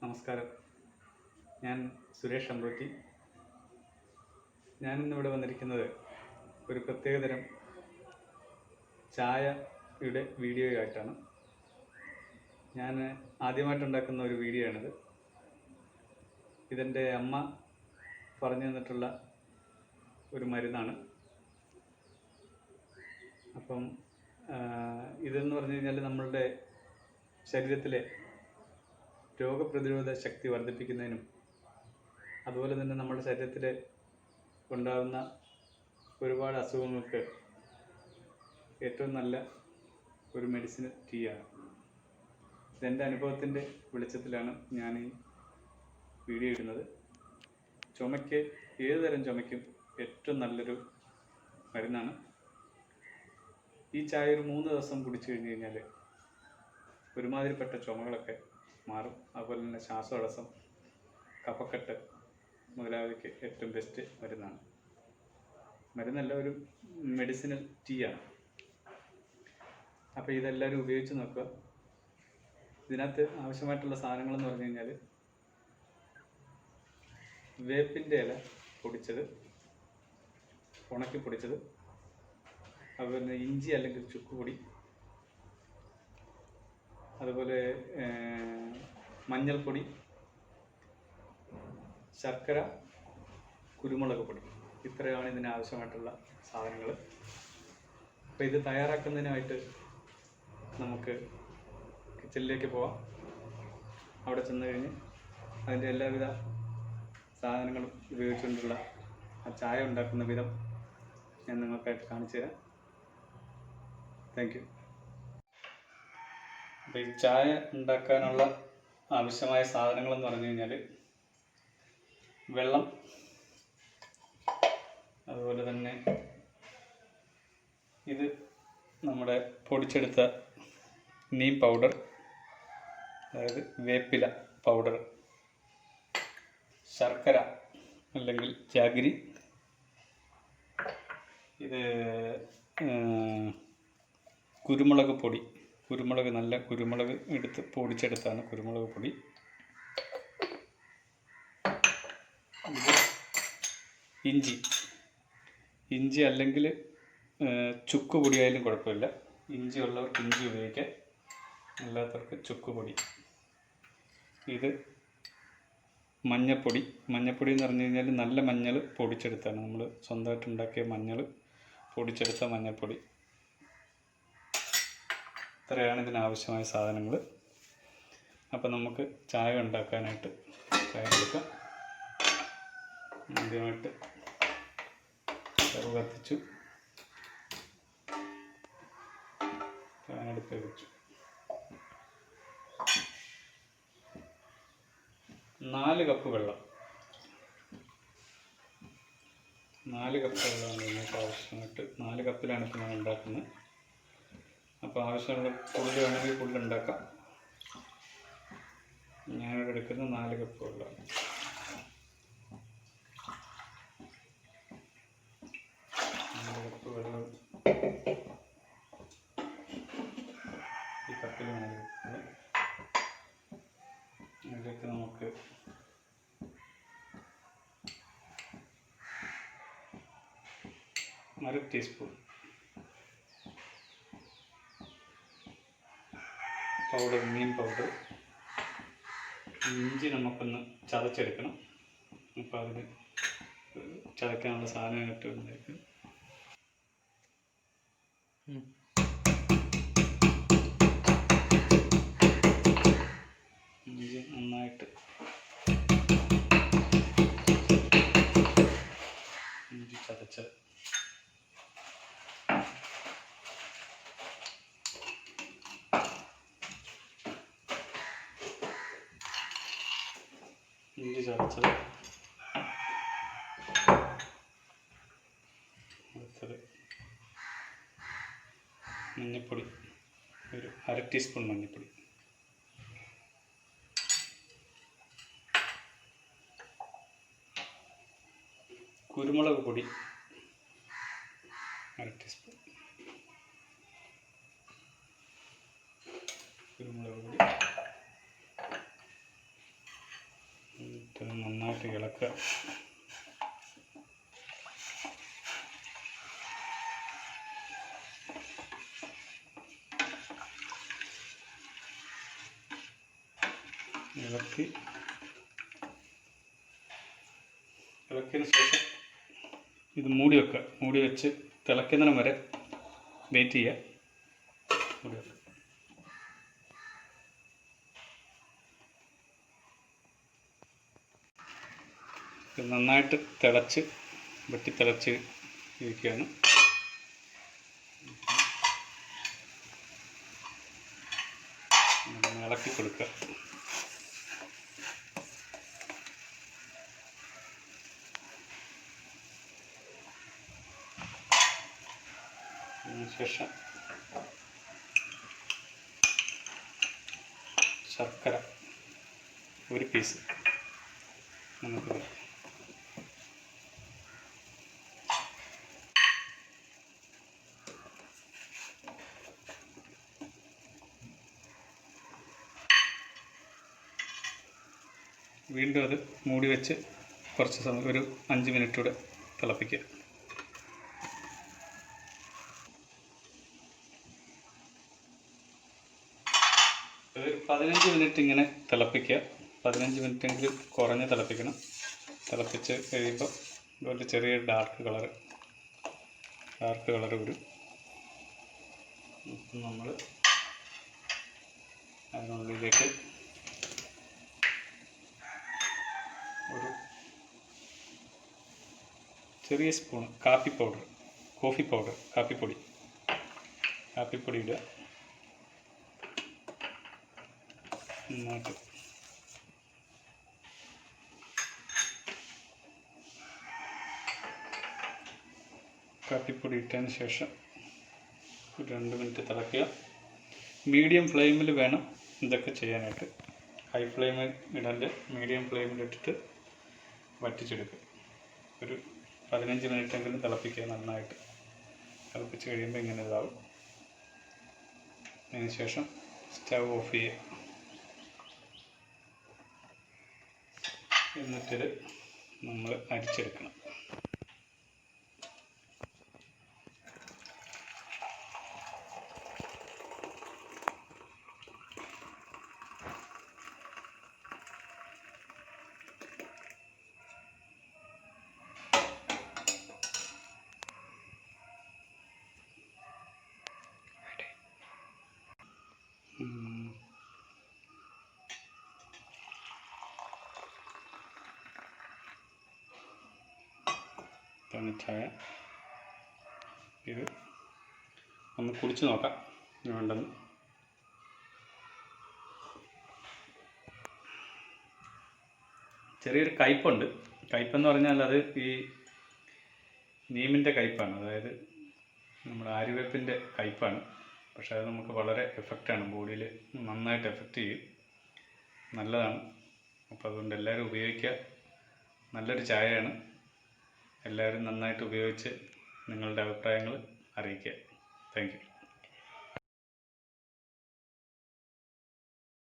നമസ്കാരം. ഞാൻ സുരേഷ് അമ്പൂറ്റി. ഞാനിന്നിവിടെ വന്നിരിക്കുന്നത് ഒരു പ്രത്യേകതരം ചായയുടെ വീഡിയോയായിട്ടാണ്. ഞാൻ ആദ്യമായിട്ടുണ്ടാക്കുന്ന ഒരു വീഡിയോ ആണിത്. ഇതെൻ്റെ അമ്മ പറഞ്ഞു തന്നിട്ടുള്ള ഒരു മരുന്നാണ്. അപ്പം ഇതെന്ന് പറഞ്ഞു കഴിഞ്ഞാൽ നമ്മളുടെ ശരീരത്തിലെ രോഗപ്രതിരോധ ശക്തി വർദ്ധിപ്പിക്കുന്നതിനും അതുപോലെ തന്നെ നമ്മുടെ ശരീരത്തിൽ ഉണ്ടാകുന്ന ഒരുപാട് അസുഖങ്ങൾക്ക് ഏറ്റവും നല്ല ഒരു മെഡിസിൻ ടീയാണ്. ഇതെൻ്റെ അനുഭവത്തിൻ്റെ വെളിച്ചത്തിലാണ് ഞാൻ ഈ വീഡിയോ ഇടുന്നത്. ചുമയ്ക്ക്, ഏതുതരം ചുമയ്ക്കും ഏറ്റവും നല്ലൊരു മരുന്നാണ്. ഈ ചായ ഒരു 3 ദിവസം കുടിച്ചു കഴിഞ്ഞ് കഴിഞ്ഞാൽ ഒരുമാതിരിപ്പെട്ട ചുമകളൊക്കെ മാറും. അതുപോലെ തന്നെ ശ്വാസതടസ്സം, കഫക്കെട്ട് മുതലായവയ്ക്ക് ഏറ്റവും ബെസ്റ്റ് മരുന്നാണ്. മരുന്നല്ല, ഒരു മെഡിസിനൽ ടീയാണ്. അപ്പോൾ ഇതെല്ലാവരും ഉപയോഗിച്ച് നോക്കുക. ഇതിനകത്ത് ആവശ്യമായിട്ടുള്ള സാധനങ്ങളെന്ന് പറഞ്ഞു കഴിഞ്ഞാൽ വേപ്പിൻ്റെ ഇല പൊടിച്ചത്, ഉണക്കി പൊടിച്ചത്, അതുപോലെ തന്നെ ഇഞ്ചി അല്ലെങ്കിൽ ചുക്കുപൊടി, അതുപോലെ മഞ്ഞൾപ്പൊടി, ശർക്കര, കുരുമുളക് പൊടി. ഇത്രയാണ് ഇതിന് ആവശ്യമായിട്ടുള്ള സാധനങ്ങൾ. അപ്പോൾ ഇത് തയ്യാറാക്കുന്നതിനായിട്ട് നമുക്ക് കിച്ചണിലേക്ക് പോവാം. അവിടെ ചെന്ന് കഴിഞ്ഞ് അതിൻ്റെ എല്ലാവിധ സാധനങ്ങളും ഉപയോഗിച്ചുകൊണ്ടുള്ള ആ ചായ ഉണ്ടാക്കുന്ന വിധം ഞാൻ നിങ്ങൾക്കായിട്ട് കാണിച്ചു തരാം. Thank you. അപ്പോൾ ഈ ചായ ഉണ്ടാക്കാനുള്ള ആവശ്യമായ സാധനങ്ങളെന്ന് പറഞ്ഞു കഴിഞ്ഞാൽ വെള്ളം, അതുപോലെ തന്നെ ഇത് നമ്മുടെ പൊടിച്ചെടുത്ത നീം പൗഡർ, അതായത് വേപ്പില പൗഡർ, ശർക്കര അല്ലെങ്കിൽ ജാഗിരി, ഇത് കുരുമുളക് പൊടി, നല്ല കുരുമുളക് എടുത്ത് പൊടിച്ചെടുത്താണ് കുരുമുളക് പൊടി, ഇഞ്ചി അല്ലെങ്കിൽ ചുക്ക് പൊടിയായാലും കുഴപ്പമില്ല. ഇഞ്ചി ഉള്ളവർക്ക് ഇഞ്ചി ഉപയോഗിക്കാം, അല്ലാത്തവർക്ക് ചുക്ക് പൊടി. ഇത് മഞ്ഞൾപ്പൊടി എന്ന് പറഞ്ഞു കഴിഞ്ഞാൽ നല്ല മഞ്ഞൾ പൊടിച്ചെടുത്താണ്, നമ്മൾ സ്വന്തമായിട്ട് ഉണ്ടാക്കിയ മഞ്ഞൾ പൊടിച്ചെടുത്ത മഞ്ഞൾപ്പൊടി. ഇത്രയാണ് ഇതിനാവശ്യമായ സാധനങ്ങൾ. അപ്പം നമുക്ക് ചായ ഉണ്ടാക്കാനായിട്ട് തയ്യാറെടുക്കാം. ആദ്യമായിട്ട് സ്റ്റവ് കത്തിച്ചു, പാനെടുത്ത് വെച്ചു. 4 കപ്പ് വെള്ളം, 4 കപ്പ് വെള്ളമാണ് നിങ്ങൾക്ക് ആവശ്യമായിട്ട്. 4 കപ്പിലാണ് ഇപ്പോൾ ഞാൻ ഉണ്ടാക്കുന്നത്. അപ്പോൾ ആവശ്യമുള്ള കൂടുതൽ വേണമെങ്കിൽ കൂടുതൽ ഉണ്ടാക്കാം. ഞാനിവിടെ എടുക്കുന്ന 4 കപ്പ് വെള്ളമാണ്. വെള്ളം ഈ കപ്പിൽ 4 കപ്പ്. അതിലേക്ക് നമുക്ക് ഒരു ടീസ്പൂൺ പൗഡർ, നീം പൗഡർ. ഇഞ്ചി നമുക്കൊന്ന് ചതച്ചെടുക്കണം. അപ്പോൾ അതിന് ചതയ്ക്കാനുള്ള സാധനം ഇട്ടുണ്ടായിരിക്കും. ഇഞ്ചി നന്നായിട്ട് ചതച്ച് ചതച്ചത്. അടുത്തത് മഞ്ഞൾപ്പൊടി, ഒരു 1/2 ടീസ്പൂൺ മഞ്ഞൾപ്പൊടി. കുരുമുളക് പൊടി 1/2 ടീസ്പൂൺ. കുരുമുളക് പൊടി, ഇളക്കുക. ഇളക്കിയതിന് ശേഷം ഇത് മൂടി വെക്കുക. മൂടി വെച്ച് തിളയ്ക്കുന്നതിന് വരെ വെയിറ്റ് ചെയ്യുക. മൂടി വെക്കുക. ഇത് നന്നായിട്ട് വെട്ടിത്തിളച്ച് ഇരിക്കുകയാണ്. ഇളക്കി കൊടുക്കുക. അതിനുശേഷം ശർക്കര ഒരു പീസ് നമുക്ക് വീണ്ടും അത് മൂടി വെച്ച് കുറച്ച് സമയം ഒരു 5 മിനിറ്റ് കൂടെ തിളപ്പിക്കുക. ഒരു 15 മിനിറ്റ് ഇങ്ങനെ തിളപ്പിക്കുക. 15 മിനിറ്റെങ്കിലും കുറഞ്ഞ് തിളപ്പിക്കണം. തിളപ്പിച്ച് കഴിയുമ്പോൾ ഇതുപോലെ ചെറിയ ഡാർക്ക് കളർ വരും. നമ്മൾ അതിനുള്ളിലേക്ക് ഒരു ചെറിയ സ്പൂൺ കാപ്പിപ്പൊടി ഇടുക. നന്നായിട്ട് കാപ്പിപ്പൊടി ഇട്ടതിന് ശേഷം 2 മിനിറ്റ് തിളയ്ക്കുക. മീഡിയം ഫ്ലെയിമിൽ വേണം ഇതൊക്കെ ചെയ്യാനായിട്ട്. ഹൈ ഫ്ലെയിമിൽ ഇടല്, മീഡിയം ഫ്ലെയിമിലിട്ടിട്ട് വറ്റിച്ചെടുക്കുക. ഒരു 15 മിനിറ്റെങ്കിലും തിളപ്പിക്കുക. നന്നായിട്ട് തിളപ്പിച്ച് കഴിയുമ്പോൾ ഇങ്ങനെ ഇതാവും. അതിന് ശേഷം സ്റ്റവ് ഓഫ് ചെയ്യുക. എന്നിട്ടിത് നമ്മൾ അരിച്ചെടുക്കണം. തണുത്തായ ഇത് ഒന്ന് കുടിച്ച് നോക്കാം വേണ്ടെന്ന്. ചെറിയൊരു കയ്പുണ്ട്. കയ്പെന്ന് പറഞ്ഞാൽ അത് ഈ നീമിൻ്റെ കയ്പാണ്, അതായത് നമ്മുടെ ആര്യവേപ്പിൻ്റെ കയ്പാണ്. പക്ഷേ അത് നമുക്ക് വളരെ എഫക്റ്റാണ്, ബോഡിയിൽ നന്നായിട്ട് എഫക്റ്റ് ചെയ്യും, നല്ലതാണ്. അപ്പോൾ അതുകൊണ്ട് എല്ലാവരും ഉപയോഗിക്കുക. നല്ലൊരു ചായയാണ്. എല്ലാവരും നന്നായിട്ട് ഉപയോഗിച്ച് നിങ്ങളുടെ അഭിപ്രായങ്ങൾ അറിയിക്കുക. Thank you.